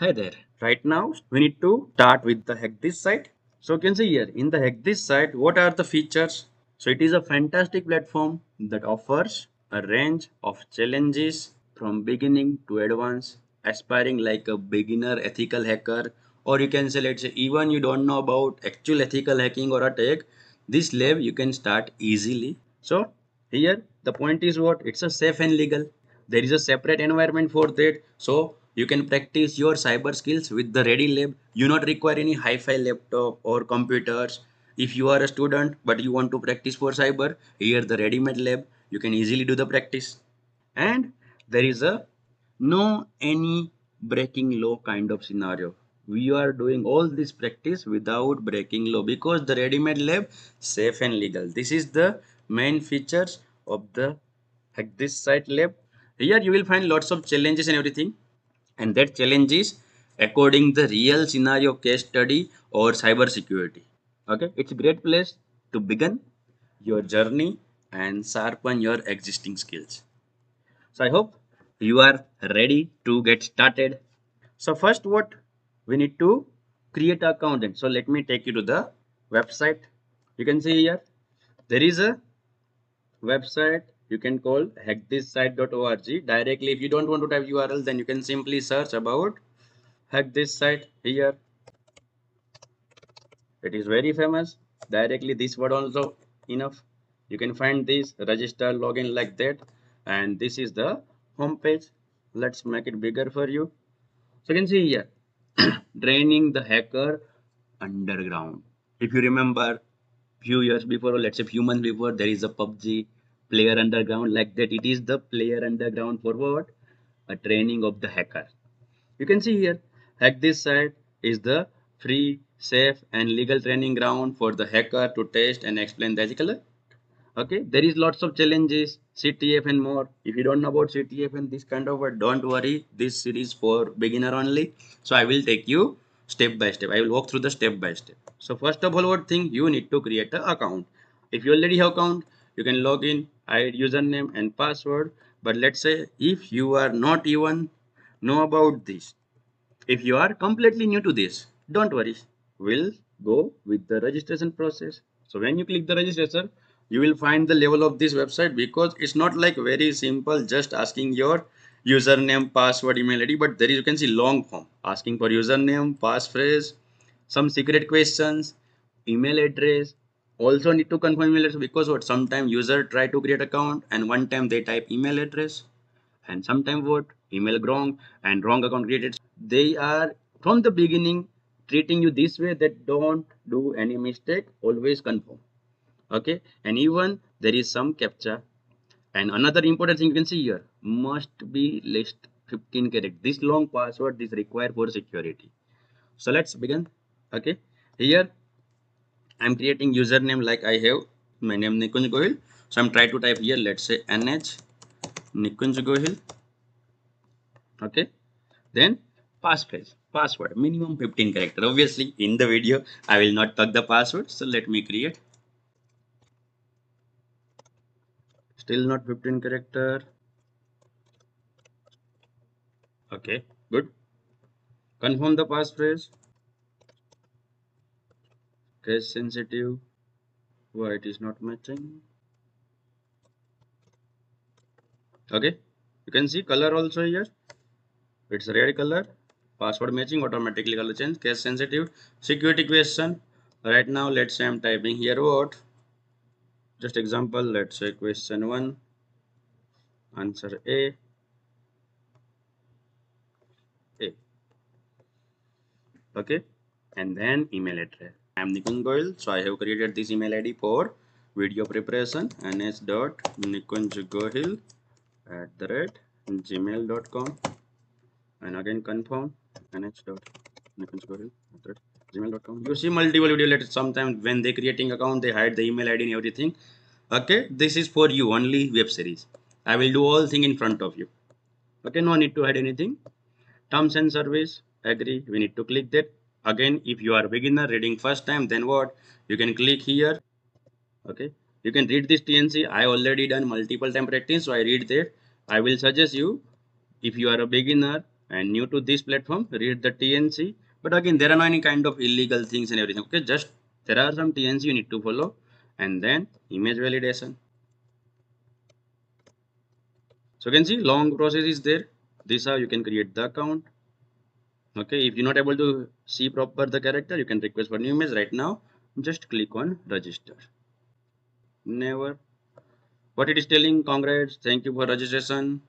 Hi there. Right now, we need to start with the HackThisSite. So you can see here in the HackThisSite, what are the features? So it is a fantastic platform that offers a range of challenges from beginning to advanced, aspiring like a beginner ethical hacker, or you can say, let's say, even you don't know about actual ethical hacking or attack, this lab you can start easily. So here the point is what? It's a safe and legal. There is a separate environment for that. So you can practice your cyber skills with the ready lab. You not require any hi-fi laptop or computers. If you are a student but you want to practice for cyber, here the ready-made lab, you can easily do the practice. And there is a no any breaking law kind of scenario. We are doing all this practice without breaking law because the ready-made lab safe and legal. This is the main features of the HackThisSite lab. Here you will find lots of challenges and everything, and that challenge is according the real scenario case study or cyber security. Okay, it's a great place to begin your journey and sharpen your existing skills. So I hope you are ready to get started. So first what we need to create an account. So let me take you to the website. You can see here there is a website you can call hackthisSite.org. Directly, if you don't want to type URL, then you can simply search about HackThisSite here. It is very famous. Directly this word also enough. You can find this register login like that, and this is the home page. Let's make it bigger for you. So you can see here training the hacker underground. If you remember few years before, or let's say few months before, there is a PUBG player underground like that. It is the player underground for what? A training of the hacker. You can see here, HackThisSite is the free, safe, and legal training ground for the hacker to test and explain the ethical. Okay, there is lots of challenges, CTF and more. If you don't know about CTF and this kind of word, don't worry. This series for beginner only. So I will take you step by step. I will walk through the step by step. So first of all, what thing you need to create an account. If you already have account, you can log in, add username and password. But let's say if you are not even know about this, if you are completely new to this, don't worry. We'll go with the registration process. So when you click the registration, you will find the level of this website because it's not like very simple just asking your username, password, email ID, but there is you can see long form asking for username, passphrase, some secret questions, email address. Also need to confirm email address because what sometimes user try to create account and one time they type email address and sometimes what email wrong and wrong account created. They are from the beginning treating you this way that don't do any mistake, always confirm. Okay, and even there is some captcha. And another important thing you can see here must be list 15 character. This long password is required for security. So let's begin. Okay, here I'm creating username like I have my name Nikunj Gohil. So I'm trying to type here, let's say NH Nikunj Gohil. Okay, then password minimum 15 character. Obviously in the video I will not talk the password, so let me create. Still not 15 character. Okay, good. Confirm the passphrase. Case sensitive. Why it is not matching? Okay, you can see color also here. It's red color. Password matching, automatically color change. Case sensitive. Security question. Right now let's say I'm typing here what, just example, let's say question 1, answer A. Okay, and then email address. I am Nikunj Goyal, so I have created this email ID for video preparation, ns.nikunjgohil @gmail.com, and again confirm nh.nikunjgohil@gmail.com. You see multiple video letters. Sometimes when they creating account they hide the email ID and everything. Okay, this is for you only web series. I will do all thing in front of you. Okay, no need to hide anything. Terms and service, agree, we need to click that. Again, if you are a beginner reading first time, then what, you can click here. Okay, you can read this TNC. I already done multiple time practice, so I read that. I will suggest you, if you are a beginner, and new to this platform, read the TNC. But again, there are no any kind of illegal things and everything. Okay, just there are some TNC you need to follow, and then image validation. So you can see long process is there. This how you can create the account. Okay, if you're not able to see proper the character, you can request for new image right now. Just click on register. Never. What it is telling, congrats, thank you for registration.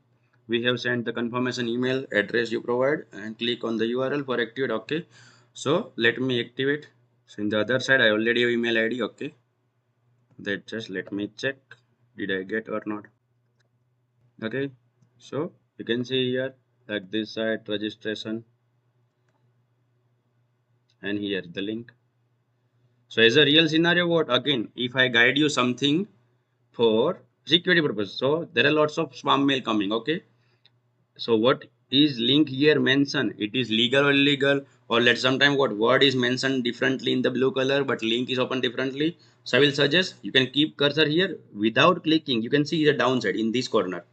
We have sent the confirmation email address you provide and click on the URL for activate. Okay. So let me activate. So in the other side, I already have email ID. Okay. That just let me check. Did I get or not? Okay. So you can see here like this site registration and here the link. So as a real scenario, what again, if I guide you something for security purpose, so there are lots of spam mail coming. Okay. So what is link here mentioned? It is legal or illegal, or let sometime what word is mentioned differently in the blue color, but link is open differently. So I will suggest you can keep cursor here without clicking. You can see the downside in this corner.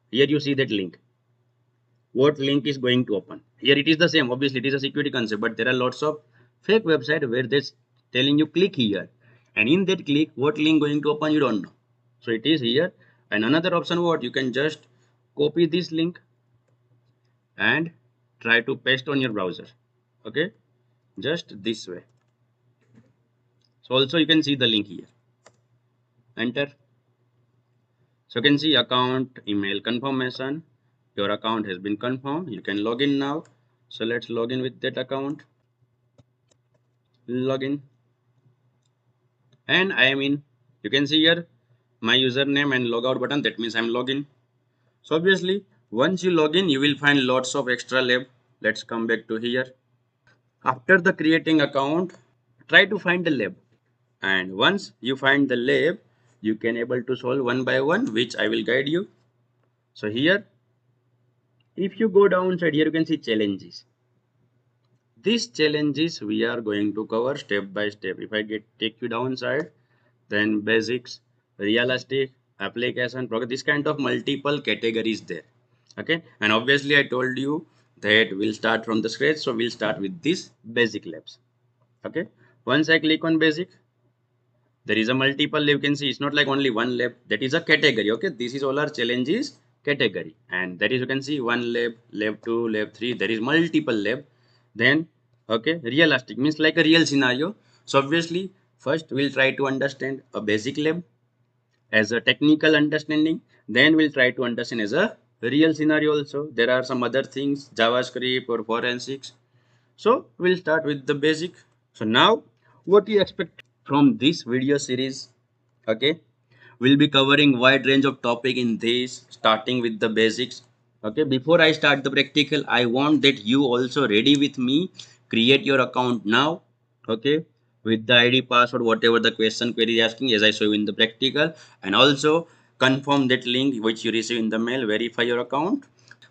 Here you see that link. What link is going to open? Here it is the same. Obviously, it is a security concept, but there are lots of fake website where they're telling you click here, and in that click, what link going to open you don't know. So it is here. And another option, what you can just copy this link and try to paste on your browser. Okay, just this way. So also you can see the link here. Enter. So you can see account email confirmation. Your account has been confirmed. You can log in now. So let's log in with that account. Login, and I am in. You can see here my username and logout button. That means I'm login. So obviously once you log in, you will find lots of extra lab. Let's come back to here. After the creating account, try to find the lab, and once you find the lab, you can able to solve one by one, which I will guide you. So here, if you go downside here, you can see challenges. These challenges we are going to cover step by step. If I get take you downside, then basics, realistic, application, progress, this kind of multiple categories there. Okay, and obviously I told you that we'll start from the scratch, so we'll start with this basic labs. Okay, once I click on basic, there is a multiple lab. You can see it's not like only one lab, that is a category. Okay, this is all our challenges category, and that is you can see one lab, lab 2, lab 3, there is multiple lab. Then okay, realistic means like a real scenario. So obviously first we'll try to understand a basic lab as a technical understanding, then we'll try to understand as a real scenario also. There are some other things, JavaScript or forensics. So we'll start with the basic. So now what you expect from this video series? Okay, we'll be covering wide range of topic in this, starting with the basics. Okay, before I start the practical, I want that you also ready with me. Create your account now. Okay, with the ID, password, whatever the question query is asking, as I show you in the practical, and also confirm that link which you receive in the mail. Verify your account.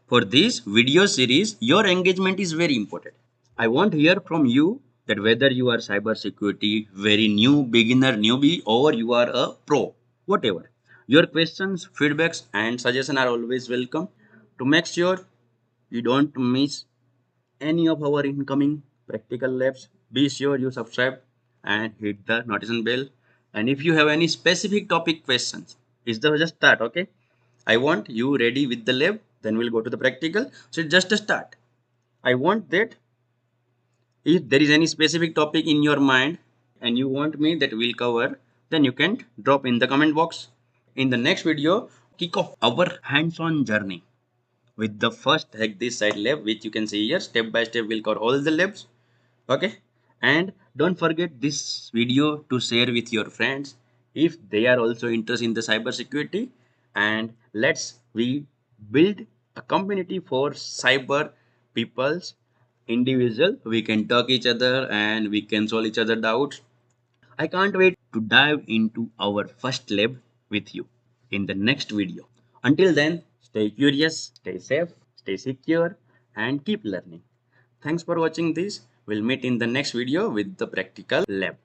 For this video series, your engagement is very important. I want to hear from you that whether you are cyber security, very new, beginner, newbie, or you are a pro, whatever. Your questions, feedbacks, and suggestions are always welcome. To make sure you don't miss any of our incoming practical labs, be sure you subscribe and hit the notification bell. And if you have any specific topic questions, it's the just start. Okay, I want you ready with the lab, then we'll go to the practical. So it's just a start. I want that if there is any specific topic in your mind and you want me that we'll cover, then you can drop in the comment box. In the next video, kick off our hands-on journey with the first hack this site lab, which you can see here. Step by step we'll cover all the labs. Okay, and don't forget this video to share with your friends if they are also interested in the cyber security. And let's we build a community for cyber peoples, individual. We can talk each other and we can solve each other doubts. I can't wait to dive into our first lab with you in the next video. Until then, stay curious, stay safe, stay secure, and keep learning. Thanks for watching this. We'll meet in the next video with the practical lab.